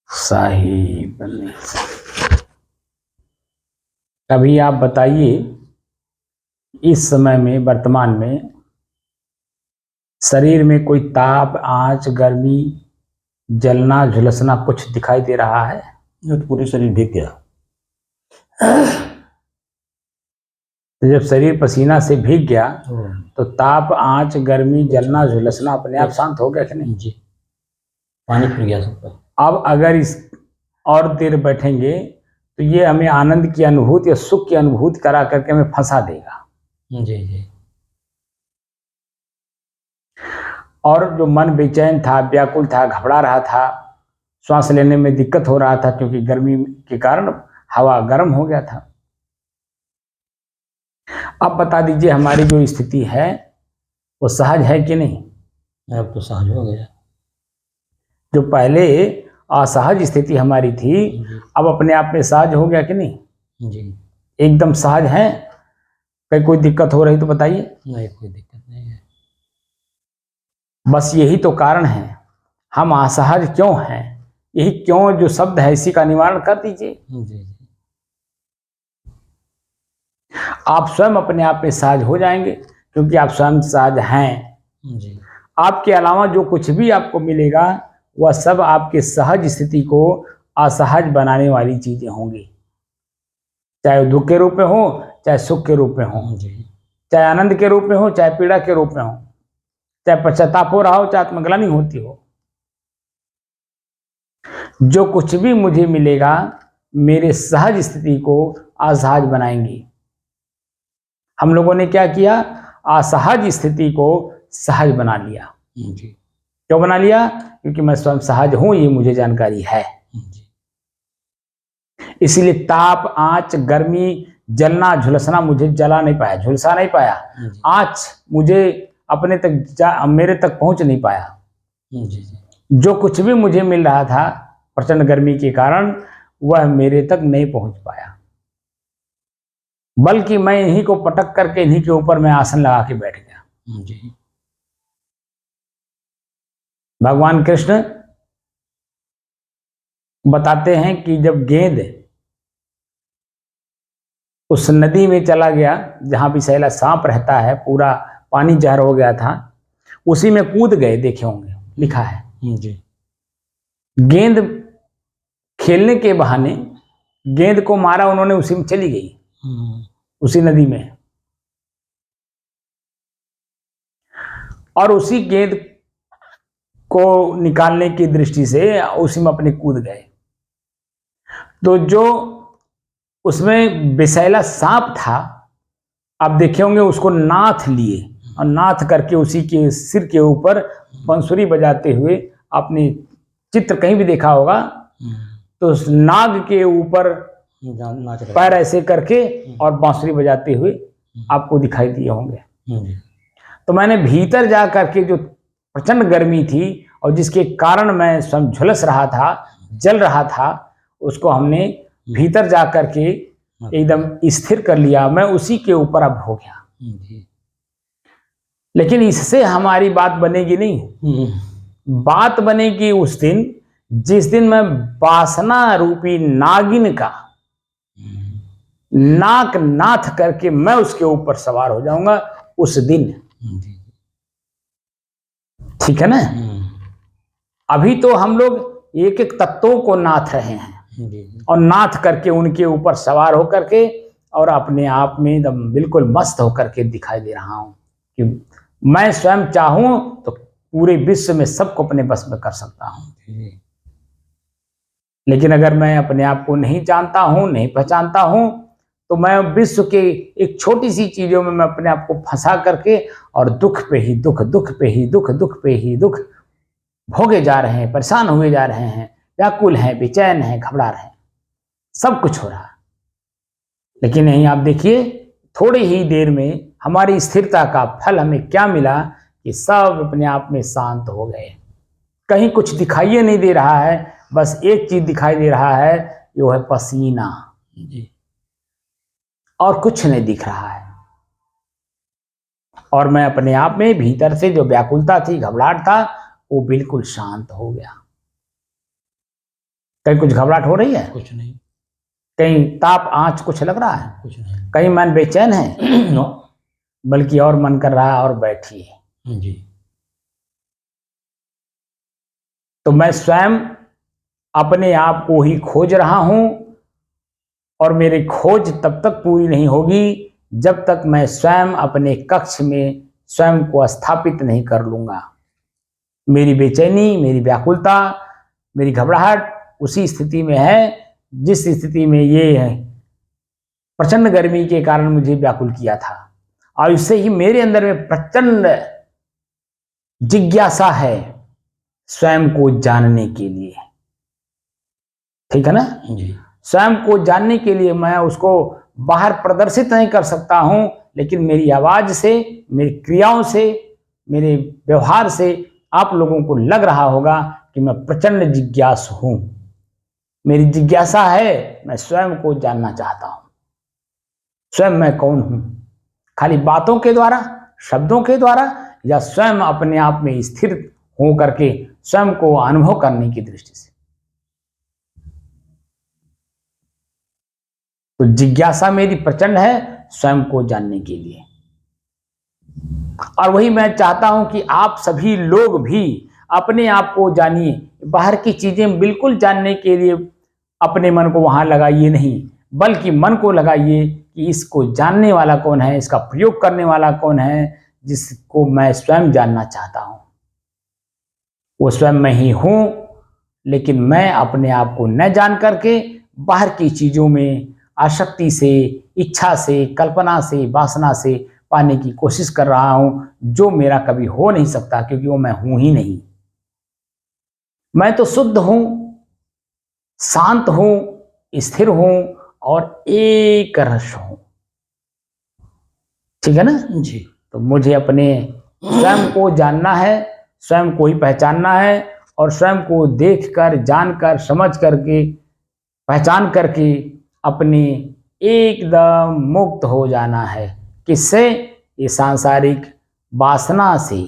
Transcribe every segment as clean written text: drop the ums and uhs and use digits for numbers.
साहिब अभी आप बताइए, इस समय में वर्तमान में शरीर में कोई ताप, आंच, गर्मी, जलना, झुलसना कुछ दिखाई दे रहा है? ये तो पूरे शरीर भीग गया। तो जब शरीर पसीना से भीग गया तो ताप, आंच, गर्मी, जलना, झुलसना अपने आप शांत हो गया कि नहीं? जी, पानी फिर गया सब पर। अब अगर इस और देर बैठेंगे तो ये हमें आनंद की अनुभूति या सुख की अनुभूति करा करके हमें फंसा देगा। जी जी। और जो मन बेचैन था, व्याकुल था, घबरा रहा था, श्वास लेने में दिक्कत हो रहा था क्योंकि गर्मी के कारण हवा गर्म हो गया था। अब बता दीजिए, हमारी जो स्थिति है वो सहज है कि नहीं? अब तो सहज हो गया। जो पहले असहज स्थिति हमारी थी, अब अपने आप में सहज हो गया कि नहीं? जी, एकदम सहज है। कहीं कोई दिक्कत हो रही तो बताइए। नहीं, कोई दिक्कत नहीं है। बस यही तो कारण है, हम असहज क्यों हैं। यही क्यों जो शब्द है इसी का निवारण कर दीजिए। जी जी। आप स्वयं अपने आप में सहज हो जाएंगे क्योंकि आप स्वयं सहज हैं। जी। आपके अलावा जो कुछ भी आपको मिलेगा वह सब आपके सहज स्थिति को असहज बनाने वाली चीजें होंगी, चाहे दुख के रूप में हो, चाहे सुख के रूप में हो, चाहे आनंद के रूप में हो, चाहे पीड़ा के रूप में हो, चाहे पश्चाताप हो रहा हो, चाहे आत्मग्लानि होती हो। जो कुछ भी मुझे मिलेगा मेरे सहज स्थिति को असहज बनाएंगी। हम लोगों ने क्या किया? असहज स्थिति को सहज बना लिया। जी। क्यों बना लिया? क्योंकि मैं स्वयं सहज हूं, ये मुझे जानकारी है। इसलिए ताप, आंच, गर्मी, जलना, झुलसना मुझे जला नहीं पाया, झुलसा नहीं पाया। आंच मुझे अपने तक मेरे तक पहुंच नहीं पाया। जो कुछ भी मुझे मिल रहा था प्रचंड गर्मी के कारण वह मेरे तक नहीं पहुंच पाया, बल्कि मैं इन्हीं को पटक करके इन्हीं के ऊपर मैं आसन लगा के बैठ गया। भगवान कृष्ण बताते हैं कि जब गेंद उस नदी में चला गया जहां विषैला सांप रहता है, पूरा पानी जहर हो गया था, उसी में कूद गए, देखे होंगे लिखा है। जी। गेंद खेलने के बहाने गेंद को मारा उन्होंने, उसी में चली गई, उसी नदी में, और उसी गेंद को निकालने की दृष्टि से उसी में अपने कूद गए। तो जो उसमें विषैला सांप था, आप देखे होंगे, उसको नाथ लिए और नाथ करके उसी के सिर के ऊपर बांसुरी बजाते हुए, आपने चित्र कहीं भी देखा होगा तो उस नाग के ऊपर पैर ऐसे करके और बांसुरी बजाते हुए आपको दिखाई दिए होंगे। तो मैंने भीतर जा करके जो प्रचंड गर्मी थी और जिसके कारण मैं स्वयं झुलस रहा था, जल रहा था, उसको हमने भीतर जा करके एकदम स्थिर कर लिया। मैं उसी के ऊपर अब हो गया। लेकिन इससे हमारी बात बनेगी नहीं। बात बनेगी उस दिन जिस दिन मैं वासना रूपी नागिन का नाक नाथ करके मैं उसके ऊपर सवार हो जाऊंगा, उस दिन। ठीक है ना? अभी तो हम लोग एक एक तत्वों को नाथ रहे हैं और नाथ करके उनके ऊपर सवार होकर के और अपने आप में एकदम बिल्कुल मस्त होकर के दिखाई दे रहा हूं कि मैं स्वयं चाहूं तो पूरे विश्व में सबको अपने बस में कर सकता हूं। लेकिन अगर मैं अपने आप को नहीं जानता हूं, नहीं पहचानता हूं, तो मैं विश्व के एक छोटी सी चीजों में मैं अपने आप को फंसा करके और दुख पे ही दुख, दुख पे ही दुख, दुख पे ही दुख भोगे जा रहे हैं, परेशान हुए जा रहे हैं, व्याकुल हैं, बेचैन हैं, घबरा रहे हैं, सब कुछ हो रहा है। लेकिन यहीं आप देखिए, थोड़ी ही देर में हमारी स्थिरता का फल हमें क्या मिला कि सब अपने आप में शांत हो गए। कहीं कुछ दिखाई नहीं दे रहा है, बस एक चीज दिखाई दे रहा है, वो है पसीना, जी और कुछ नहीं दिख रहा है। और मैं अपने आप में भीतर से जो व्याकुलता थी, घबराहट था, वो बिल्कुल शांत हो गया। कहीं कुछ घबराहट हो रही है, कुछ नहीं, कहीं ताप आंच कुछ लग रहा है, कुछ नहीं। कहीं मन बेचैन है, नो। बल्कि और मन कर रहा है और बैठिए। जी तो मैं स्वयं अपने आप को ही खोज रहा हूं, और मेरी खोज तब तक पूरी नहीं होगी जब तक मैं स्वयं अपने कक्ष में स्वयं को स्थापित नहीं कर लूंगा। मेरी बेचैनी, मेरी व्याकुलता, मेरी घबराहट उसी स्थिति में है जिस स्थिति में ये है प्रचंड गर्मी के कारण मुझे व्याकुल किया था। और इससे ही मेरे अंदर में प्रचंड जिज्ञासा है स्वयं को जानने के लिए। ठीक है ना? जी स्वयं को जानने के लिए मैं उसको बाहर प्रदर्शित नहीं कर सकता हूं, लेकिन मेरी आवाज से, मेरी क्रियाओं से, मेरे व्यवहार से आप लोगों को लग रहा होगा कि मैं प्रचंड जिज्ञासु हूं। मेरी जिज्ञासा है, मैं स्वयं को जानना चाहता हूं, स्वयं मैं कौन हूं, खाली बातों के द्वारा, शब्दों के द्वारा, या स्वयं अपने आप में स्थिर हो करके स्वयं को अनुभव करने की दृष्टि से। तो जिज्ञासा मेरी प्रचंड है स्वयं को जानने के लिए। और वही मैं चाहता हूं कि आप सभी लोग भी अपने आप को जानिए। बाहर की चीजें बिल्कुल जानने के लिए अपने मन को वहां लगाइए नहीं, बल्कि मन को लगाइए कि इसको जानने वाला कौन है, इसका प्रयोग करने वाला कौन है, जिसको मैं स्वयं जानना चाहता हूं। वो स्वयं मैं ही हूं, लेकिन मैं अपने आप को न जान करके बाहर की चीजों में आसक्ति से, इच्छा से, कल्पना से, वासना से पाने की कोशिश कर रहा हूं, जो मेरा कभी हो नहीं सकता, क्योंकि वो मैं हूं ही नहीं। मैं तो शुद्ध हूं, शांत हूं, स्थिर हूं और एक रस हूं। ठीक है ना? जी तो मुझे अपने स्वयं को जानना है, स्वयं को ही पहचानना है, और स्वयं को देखकर, जानकर, समझ करके, पहचान करके अपने एकदम मुक्त हो जाना है। किससे? ये सांसारिक वासना से,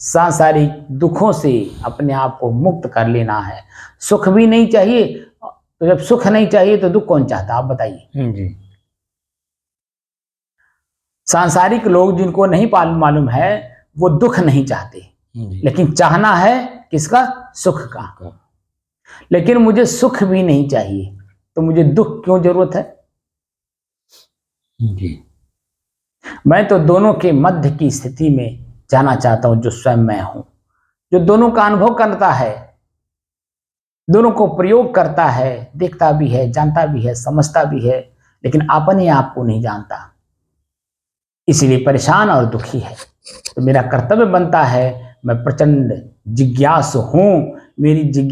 सांसारिक दुखों से अपने आप को मुक्त कर लेना है। सुख भी नहीं चाहिए, तो जब सुख नहीं चाहिए तो दुख कौन चाहता, आप बताइए। जी सांसारिक लोग जिनको नहीं मालूम है, वो दुख नहीं चाहते, जी लेकिन चाहना है किसका? सुख का। लेकिन मुझे सुख भी नहीं चाहिए, तो मुझे दुख क्यों जरूरत है? जी मैं तो दोनों के मध्य की स्थिति में जाना चाहता हूं, जो स्वयं मैं हूं, जो दोनों का अनुभव करता है, दोनों को प्रयोग करता है, देखता भी है, जानता भी है, समझता भी है, लेकिन अपने आप को नहीं जानता, इसलिए परेशान और दुखी है। तो मेरा कर्तव्य बनता है, मैं प्रचंड जिज्ञासु हूं, मेरी जिज्ञासा